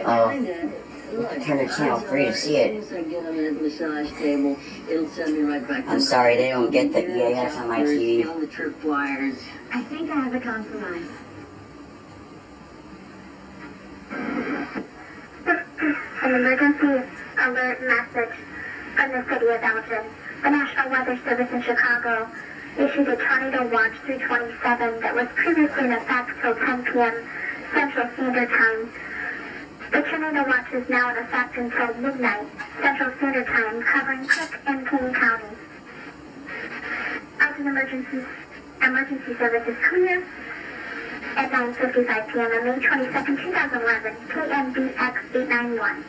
Oh, turn the channel 3 to see it. I'm sorry, they don't get the EAS on my TV. I think I have a compromise. An emergency alert message from the city of Elgin. The National Weather Service in Chicago issued a tornado watch through 27 that was previously in effect till 10 p.m. Central Standard Time. The tornado watch is now in effect until midnight Central Standard Time, covering Cook and King counties. Elgin emergency service is clear at 9:55 p.m. on May 22nd, 2011, KMBX 891.